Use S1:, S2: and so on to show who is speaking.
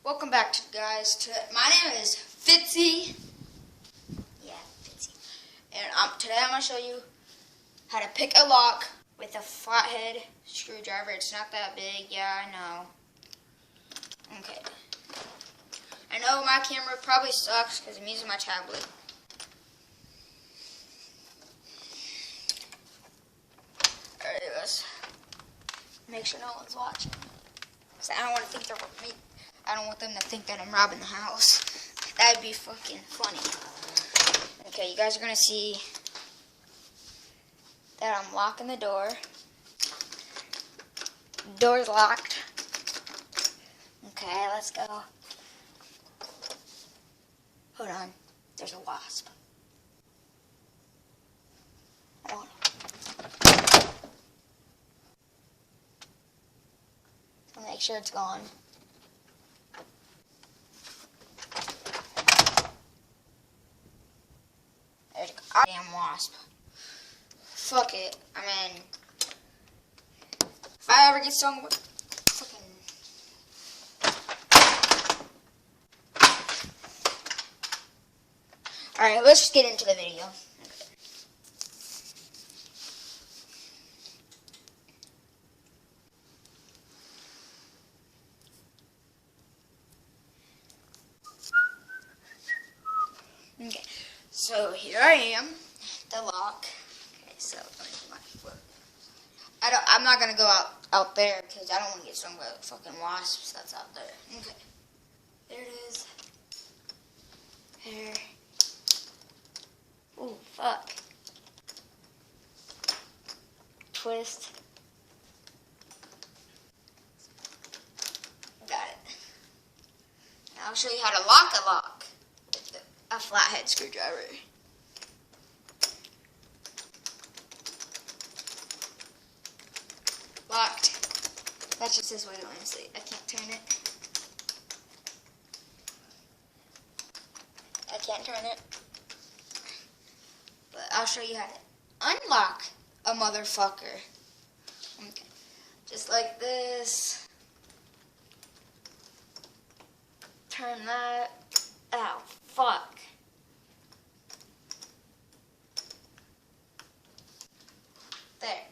S1: Welcome back, guys. My name is Fitzy. Yeah, Fitzy. And today I'm going to show you how to pick a lock with a flathead screwdriver. It's not that big. Yeah, I know. Okay. I know my camera probably sucks because I'm using my tablet. Alright, let's make sure no one's watching. So I don't want them to think that I'm robbing the house. That'd be fucking funny. Okay, you guys are gonna see that I'm locking the door. Door's locked. Okay, let's go. Hold on. There's a wasp. I don't know. I'll make sure it's gone. There's a damn wasp. Fuck it. I mean, if I ever get stung with fucking... Alright, let's just get into the video. Okay, so here I am, the lock. Okay, so let me get my foot. I'm not gonna go out there because I don't want to get stung by fucking wasps that's out there. Okay, there it is. There. Ooh, fuck. Twist. Got it. Now I'll show you how to lock a lock with a flathead screwdriver. Locked. That's just this way, honestly. I can't turn it. I can't turn it. But I'll show you how to unlock a motherfucker. Okay. Just like this. Turn that. Ow, fuck. There.